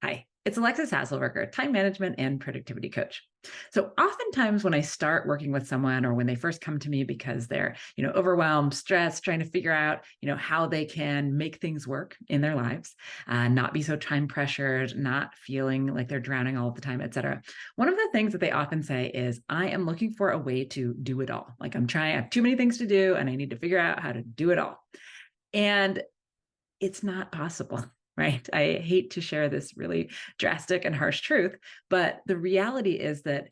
Hi, it's Alexis Hasselberger, time management and productivity coach. So oftentimes when I start working with someone or when they first come to me because they're, overwhelmed, stressed, trying to figure out, how they can make things work in their lives, not be so time pressured, not feeling like they're drowning all the time, et cetera. One of the things that they often say is, I am looking for a way to do it all. Like I have too many things to do and I need to figure out how to do it all. And it's not possible, right? I hate to share this really drastic and harsh truth, but the reality is that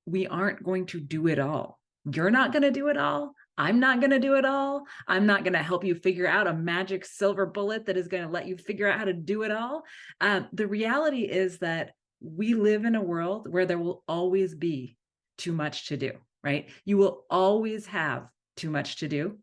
we aren't going to do it all. You're not going to do it all. I'm not going to do it all. I'm not going to help you figure out a magic silver bullet that is going to let you figure out how to do it all. The reality is that we live in a world where there will always be too much to do, right? You will always have too much to do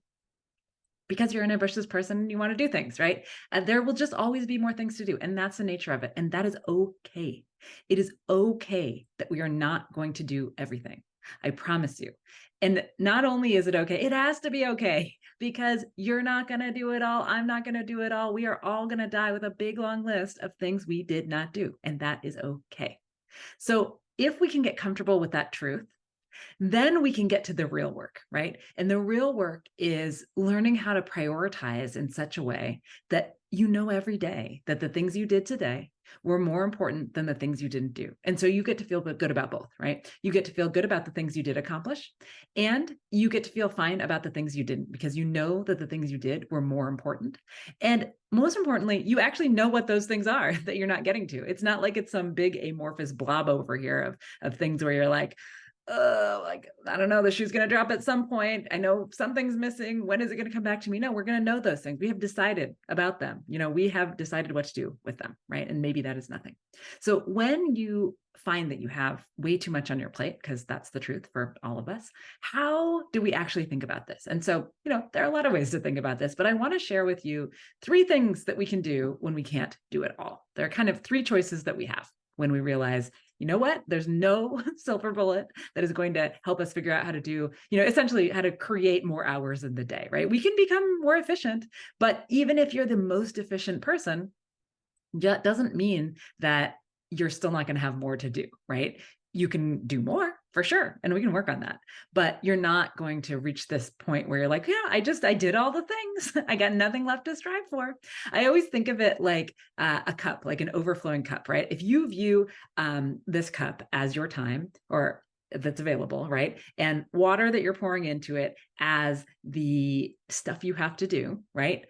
because you're an ambitious person and you want to do things, right? There will just always be more things to do. And that's the nature of it. And that is okay. It is okay that we are not going to do everything. I promise you. And not only is it okay, it has to be okay because you're not going to do it all. I'm not going to do it all. We are all going to die with a big, long list of things we did not do. And that is okay. So if we can get comfortable with that truth, then we can get to the real work, right? And the real work is learning how to prioritize in such a way that you know every day that the things you did today were more important than the things you didn't do. And so you get to feel good about both, right? You get to feel good about the things you did accomplish, and you get to feel fine about the things you didn't because you know that the things you did were more important. And most importantly, you actually know what those things are that you're not getting to. It's not like it's some big amorphous blob over here of things where you're like, like, I don't know, the shoe's going to drop at some point. I know something's missing. When is it going to come back to me? No, we're going to know those things. We have decided about them. We have decided what to do with them, right? And maybe that is nothing. So when you find that you have way too much on your plate, because that's the truth for all of us, how do we actually think about this? And so, there are a lot of ways to think about this, but I want to share with you 3 things that we can do when we can't do it all. There are kind of 3 choices that we have when we realize, you know what, there's no silver bullet that is going to help us figure out how to do, essentially how to create more hours in the day, right? We can become more efficient, but even if you're the most efficient person, that doesn't mean that you're still not going to have more to do, right? You can do more for sure, and we can work on that, but you're not going to reach this point where you're like, yeah, I did all the things. I got nothing left to strive for. I always think of it like a cup, like an overflowing cup, right? If you view this cup as your time, or that's available, right? And water that you're pouring into it as the stuff you have to do, right?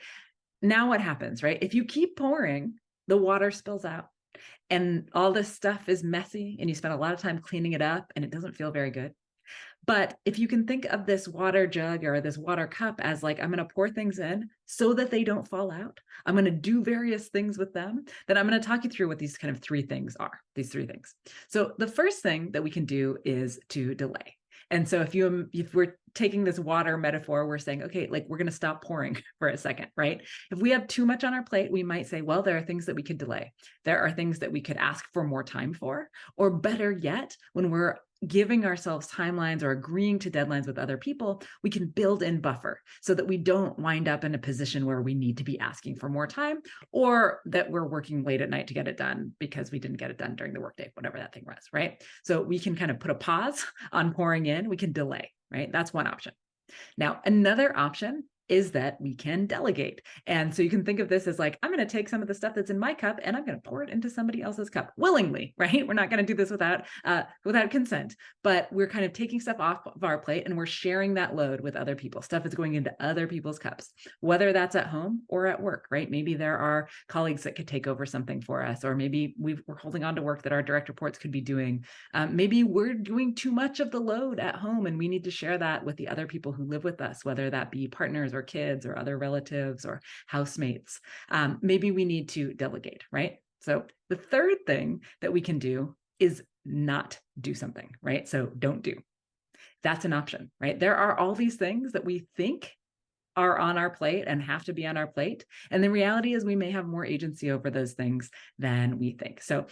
Now what happens, right? If you keep pouring, the water spills out and all this stuff is messy and you spend a lot of time cleaning it up and it doesn't feel very good. But if you can think of this water jug or this water cup as like, I'm going to pour things in so that they don't fall out, I'm going to do various things with them, then I'm going to talk you through what these kind of 3 things are, these 3 things. So the first thing that we can do is to delay. And so if we're taking this water metaphor, we're saying, okay, like we're going to stop pouring for a second, right? If we have too much on our plate, we might say, well, there are things that we could delay. There are things that we could ask for more time for, or better yet, when we're giving ourselves timelines or agreeing to deadlines with other people, we can build in buffer so that we don't wind up in a position where we need to be asking for more time, or that we're working late at night to get it done because we didn't get it done during the workday, whatever that thing was, right? So we can kind of put a pause on pouring in, we can delay, right? That's one option. Now, another option is that we can delegate. And so you can think of this as like, I'm going to take some of the stuff that's in my cup and I'm going to pour it into somebody else's cup willingly, right? We're not going to do this without consent, but we're kind of taking stuff off of our plate and we're sharing that load with other people. Stuff is going into other people's cups, whether that's at home or at work, right? Maybe there are colleagues that could take over something for us, or maybe we're holding on to work that our direct reports could be doing. Maybe we're doing too much of the load at home and we need to share that with the other people who live with us, whether that be partners or kids or other relatives or housemates. Maybe we need to delegate, right? So the third thing that we can do is not do something, right? So don't do. That's an option, right? There are all these things that we think are on our plate and have to be on our plate. And the reality is we may have more agency over those things than we think. So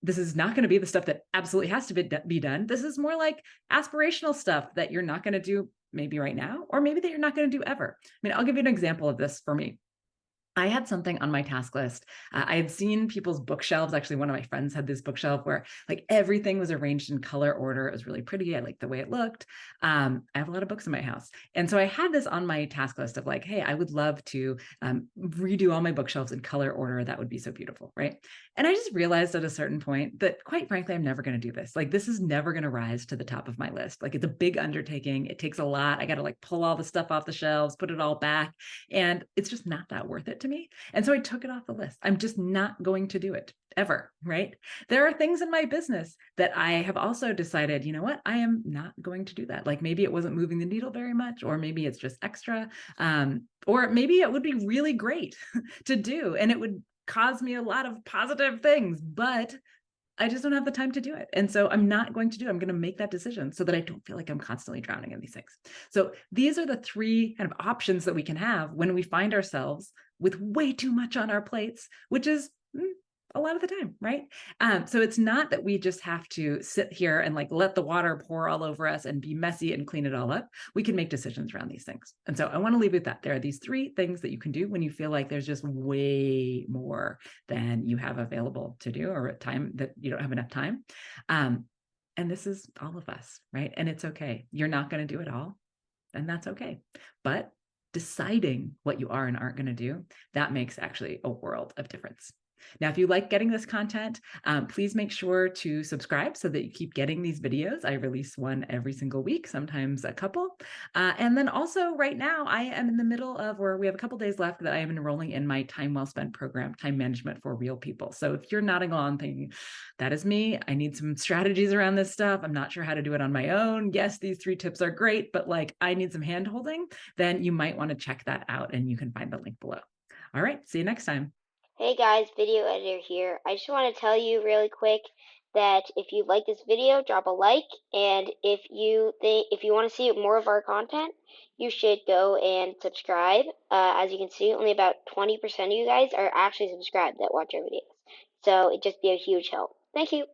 this is not going to be the stuff that absolutely has to be done. This is more like aspirational stuff that you're not going to do maybe right now, or maybe that you're not going to do ever. I mean, I'll give you an example of this for me. I had something on my task list. I had seen people's bookshelves. Actually, one of my friends had this bookshelf where like everything was arranged in color order. It was really pretty. I liked the way it looked. I have a lot of books in my house. And so I had this on my task list of like, hey, I would love to redo all my bookshelves in color order. That would be so beautiful. Right. And I just realized at a certain point that quite frankly, I'm never going to do this. Like, this is never going to rise to the top of my list. Like, it's a big undertaking. It takes a lot. I got to like pull all the stuff off the shelves, put it all back. And it's just not that worth it to me. And so I took it off the list. I'm just not going to do it ever, right? There are things in my business that I have also decided, you know what, I am not going to do that. Like maybe it wasn't moving the needle very much, or maybe it's just extra, or maybe it would be really great to do and it would cause me a lot of positive things, but I just don't have the time to do it. And so I'm not going to do it. I'm going to make that decision so that I don't feel like I'm constantly drowning in these things. So these are the three kind of options that we can have when we find ourselves with way too much on our plates, which is a lot of the time, right? So it's not that we just have to sit here and like let the water pour all over us and be messy and clean it all up. We can make decisions around these things. And so I want to leave with that. There are these three things that you can do when you feel like there's just way more than you have available to do, or a time that you don't have enough time. And this is all of us, right? And it's okay. You're not going to do it all, and that's okay. But deciding what you are and aren't going to do, that makes actually a world of difference. Now, if you like getting this content, please make sure to subscribe so that you keep getting these videos. I release one every single week, sometimes a couple. And then also right now, I am in the middle of, or we have a couple days left that I am enrolling in my Time Well Spent program, Time Management for Real People. So if you're nodding along thinking, that is me, I need some strategies around this stuff, I'm not sure how to do it on my own. Yes, these 3 tips are great, but like I need some hand holding, then you might want to check that out and you can find the link below. All right, see you next time. Hey guys, video editor here. I just want to tell you really quick that if you like this video, drop a like, and if you want to see more of our content, you should go and subscribe. As you can see, only about 20% of you guys are actually subscribed that watch our videos. So it'd just be a huge help. Thank you.